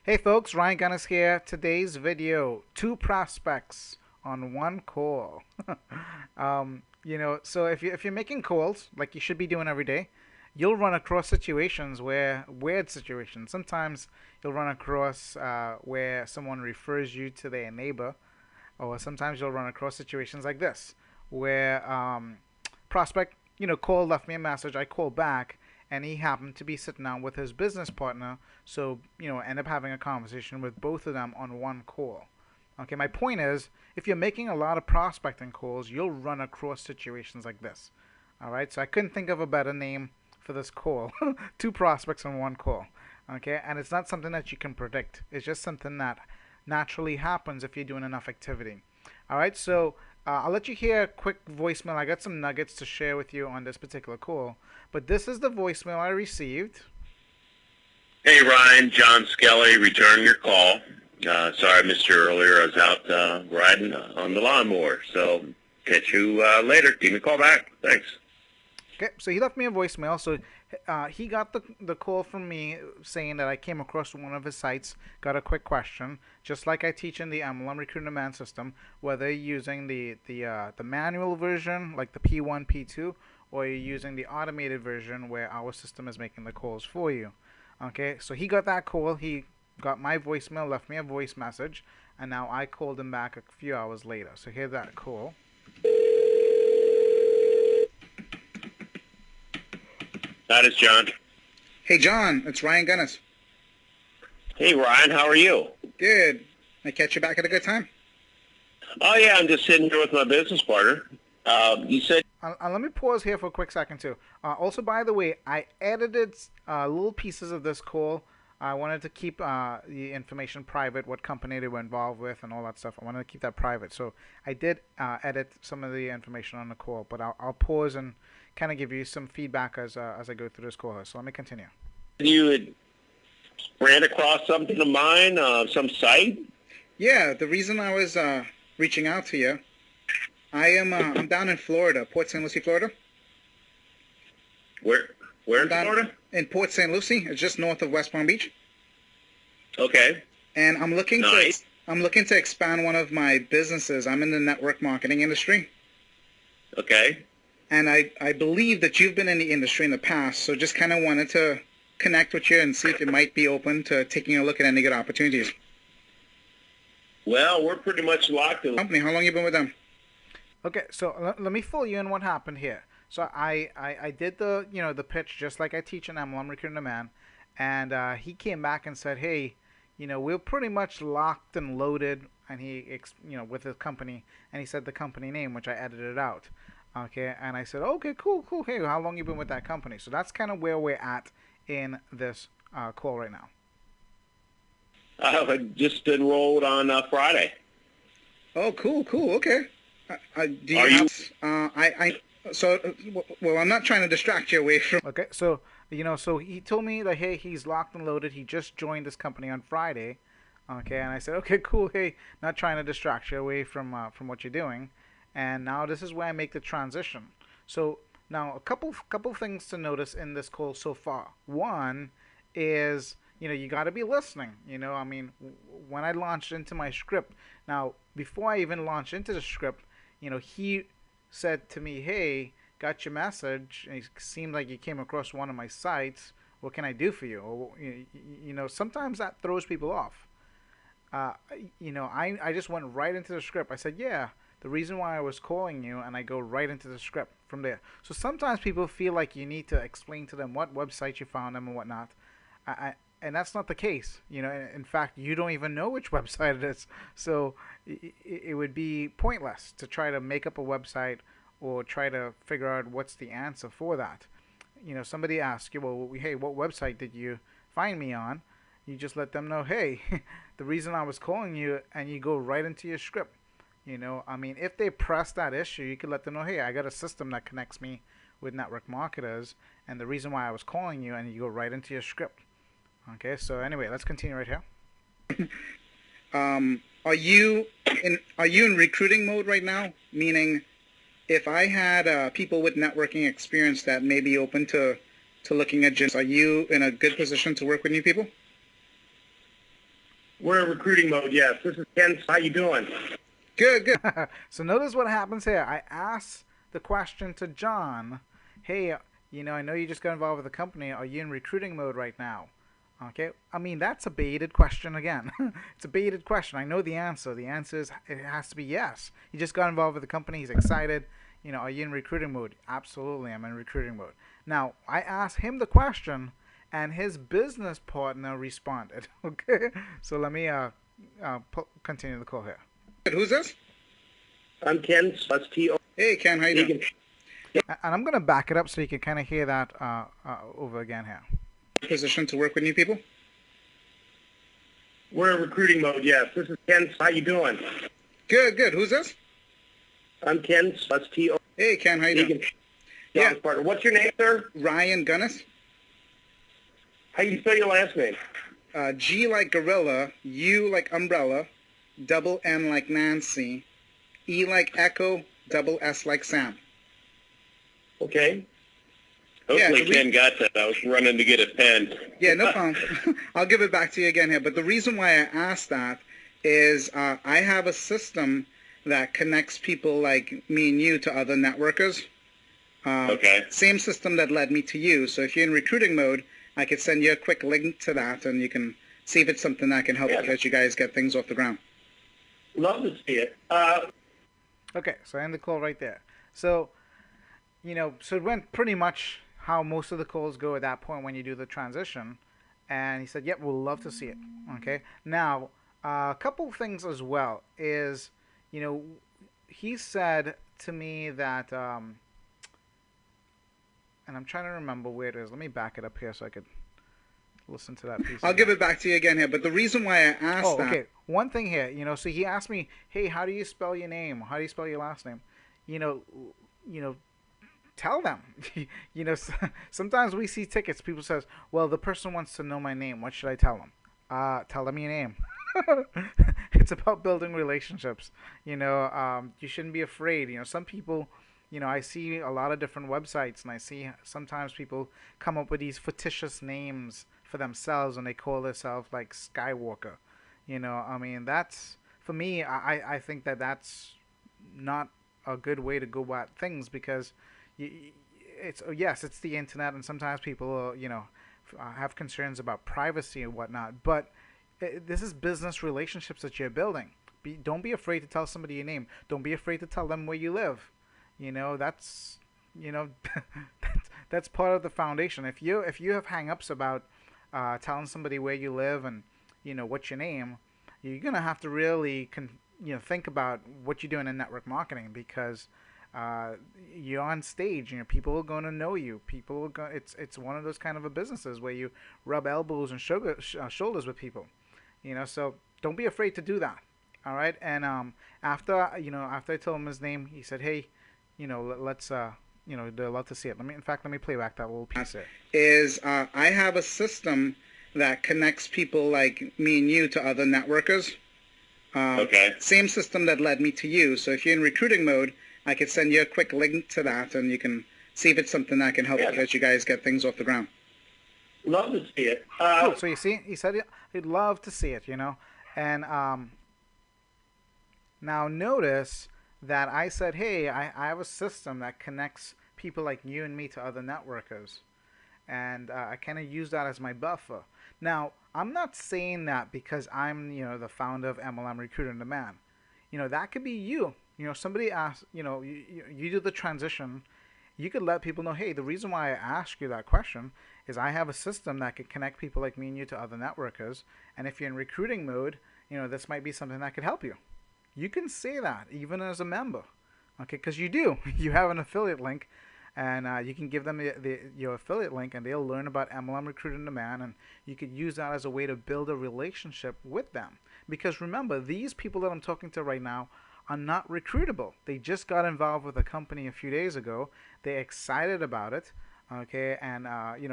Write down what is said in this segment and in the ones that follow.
Hey folks, Ryan Gunness here. Today's video, two prospects on one call. So if you're making calls like you should be doing every day, you'll run across situations where weird situations. Sometimes you'll run across where someone refers you to their neighbor, or sometimes you'll run across situations like this, where prospect, called, left me a message, I called back, and he happened to be sitting down with his business partner, so, end up having a conversation with both of them on one call. Okay, my point is, if you're making a lot of prospecting calls, you'll run across situations like this. All right, so I couldn't think of a better name for this call. Two prospects on one call. Okay, and it's not something that you can predict. It's just something that naturally happens if you're doing enough activity. All right, so I'll let you hear a quick voicemail. I got some nuggets to share with you on this particular call, but this is the voicemail I received. Hey Ryan, John Skelly, returning your call. Sorry I missed you earlier. I was out riding on the lawnmower. So catch you later. Give me a call back. Thanks. Okay, so he left me a voicemail. So he got the call from me saying that I came across one of his sites, got a quick question, just like I teach in the MLM Recruit On Demand system, whether you're using the manual version, like the P1, P2, or you're using the automated version where our system is making the calls for you. Okay, so he got that call. He got my voicemail, left me a voice message, and now I called him back a few hours later. So here's that call. That is John. Hey, John, it's Ryan Gunness. Hey Ryan, how are you? Good. I catch you back at a good time? Oh yeah, I'm just sitting here with my business partner. You said... Let me pause here for a quick second, too. Also, by the way, I edited little pieces of this call. I wanted to keep the information private, what company they were involved with, and all that stuff. I wanted to keep that private. So I did edit some of the information on the call, but I'll pause and kind of give you some feedback as I go through this call. So let me continue. You had ran across something of mine, some site? Yeah, the reason I was reaching out to you, I'm down in Florida, Port St. Lucie, Florida. Where in Florida? In Port St. Lucie. It's just north of West Palm Beach. Okay. And I'm looking to expand one of my businesses. I'm in the network marketing industry. Okay. And I believe that you've been in the industry in the past, so just kind of wanted to connect with you and see if you might be open to taking a look at any good opportunities. Well, we're pretty much locked in. Company, how long you been with them? Okay, so let me fill you in what happened here. So I did the pitch just like I teach in MLM Recruit On Demand, and he came back and said, hey, we're pretty much locked and loaded, and with his company, and he said the company name, which I edited out. Okay, and I said, okay, cool. Hey, how long you been with that company? So that's kind of where we're at in this call right now. I just enrolled on Friday. Oh, cool. Okay. Well, I'm not trying to distract you away from. Okay, so so he told me that hey, he's locked and loaded. He just joined this company on Friday. Okay, and I said, okay, cool. Hey, not trying to distract you away from what you're doing. And now this is where I make the transition. So now a couple things to notice in this call so far. One is you got to be listening. I mean, when I launched into my script, now before I even launched into the script, he said to me, hey, got your message, and it seemed like you came across one of my sites. What can I do for you? Or, sometimes that throws people off. I just went right into the script. I said, yeah, the reason why I was calling you, and I go right into the script from there. So sometimes people feel like you need to explain to them what website you found them and whatnot. And that's not the case. In fact, you don't even know which website it is. So it would be pointless to try to make up a website or try to figure out what's the answer for that. Somebody asks you, well, hey, what website did you find me on? You just let them know, hey, the reason I was calling you, and you go right into your script. I mean, if they press that issue, you could let them know, hey, I got a system that connects me with network marketers, and the reason why I was calling you, and you go right into your script. Okay, so anyway, let's continue right here. Are you in recruiting mode right now? Meaning, if I had people with networking experience that may be open to looking at gyms, are you in a good position to work with new people? We're in recruiting mode, yes. This is Ken. How you doing? Good, good. So notice what happens here. I ask the question to John, hey, I know you just got involved with the company. Are you in recruiting mode right now? Okay. I mean, that's a baited question again. It's a baited question. I know the answer. The answer is it has to be yes. He just got involved with the company. He's excited. Are you in recruiting mode? Absolutely, I'm in recruiting mode. Now, I asked him the question, and his business partner responded. Okay. So let me continue the call here. Who's this? I'm Ken. That's T.O. Hey, Ken, how you doing? And I'm going to back it up so you can kind of hear that over again here. Position to work with new people? We're in recruiting mode, yes. This is Ken. How you doing? Good, good. Who's this? I'm Ken. That's T.O. Hey, Ken, how you doing? Yeah. Partner. What's your name, sir? Ryan Gunness. How you spell your last name? G like gorilla, U like umbrella, double N like Nancy, E like echo, double S like Sam. Okay. Hopefully Ken got that. I was running to get a pen. Yeah, no problem. I'll give it back to you again here. But the reason why I asked that is I have a system that connects people like me and you to other networkers. Okay. Same system that led me to you. So if you're in recruiting mode, I could send you a quick link to that, and you can see if it's something that can help as you guys get things off the ground. Love to see it. Okay, so I end the call right there. So, so it went pretty much how most of the calls go at that point when you do the transition. And he said, yep, we'll love to see it. Okay. Now, a couple things as well is, he said to me that, and I'm trying to remember where it is. Let me back it up here so I could listen to that piece. I'll give it back to you again here. But the reason why I asked that. Okay. One thing here, so he asked me, hey, how do you spell your name? How do you spell your last name? Tell them. Sometimes we see tickets. People says, well, the person wants to know my name. What should I tell them? Tell them your name. It's about building relationships. You shouldn't be afraid. Some people, I see a lot of different websites, and I see sometimes people come up with these fictitious names for themselves, and they call themselves like Skywalker. That's, for me, I think that that's not a good way to go about things, because it's the internet, and sometimes people have concerns about privacy and whatnot, but this is business relationships that you're building. Don't be afraid to tell somebody your name. Don't be afraid to tell them where you live. That's that's part of the foundation. If you have hang-ups about telling somebody where you live and what's your name, you're gonna have to really think about what you're doing in network marketing, because you're on stage. People are going to know you. People are it's one of those kind of a businesses where you rub elbows and shoulders with people. So don't be afraid to do that. All right. And after I told him his name, he said, hey, let's they'd love to see it. Let me play back that little piece there. I have a system that connects people like me and you to other networkers. Okay. Same system that led me to you. So if you're in recruiting mode, I could send you a quick link to that, and you can see if it's something that can help as you guys get things off the ground. Love to see it. Cool. So you see, he said he'd love to see it, And now notice that I said, hey, I have a system that connects people like you and me to other networkers. And I kind of use that as my buffer. Now, I'm not saying that because I'm, the founder of MLM Recruit On Demand. That could be you. Somebody asks, you do the transition. You could let people know, hey, the reason why I ask you that question is I have a system that could connect people like me and you to other networkers. And if you're in recruiting mode, this might be something that could help you. You can say that even as a member, okay? Because you do. You have an affiliate link, and you can give them your affiliate link, and they'll learn about MLM Recruit On Demand, and you could use that as a way to build a relationship with them. Because remember, these people that I'm talking to right now are not recruitable. They just got involved with a company a few days ago. They're excited about it, okay? And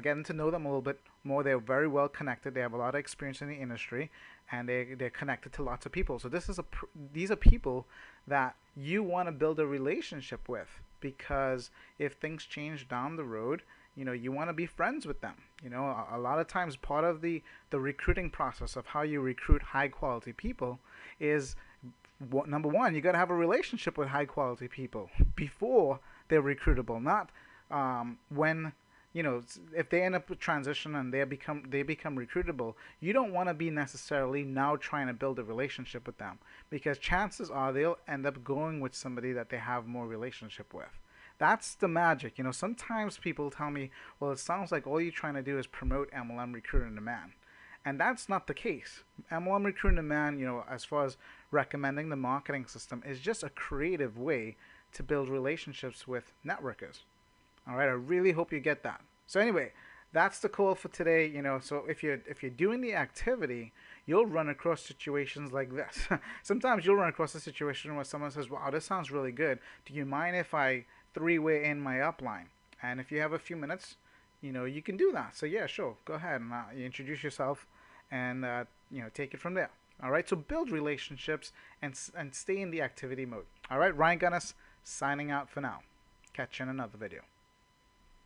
getting to know them a little bit more. They're very well connected. They have a lot of experience in the industry, and they're connected to lots of people. So these are people that you want to build a relationship with, because if things change down the road, you want to be friends with them. A lot of times part of the recruiting process of how you recruit high quality people is, number one, you got to have a relationship with high quality people before they're recruitable, not when if they end up with transition and they become recruitable. You don't want to be necessarily now trying to build a relationship with them, because chances are they'll end up going with somebody that they have more relationship with. That's the magic. Sometimes people tell me, well, it sounds like all you're trying to do is promote MLM Recruit On Demand. And that's not the case. MLM Recruit On Demand, as far as recommending the marketing system, is just a creative way to build relationships with networkers. All right, I really hope you get that. So anyway, that's the call for today. So if you're doing the activity, you'll run across situations like this. Sometimes you'll run across a situation where someone says, "Wow, this sounds really good. Do you mind if I three-way in my upline?" And if you have a few minutes, you can do that. So yeah, sure, go ahead and you introduce yourself, and take it from there. All right, so build relationships and stay in the activity mode. All right, Ryan Gunness signing out for now. Catch you in another video.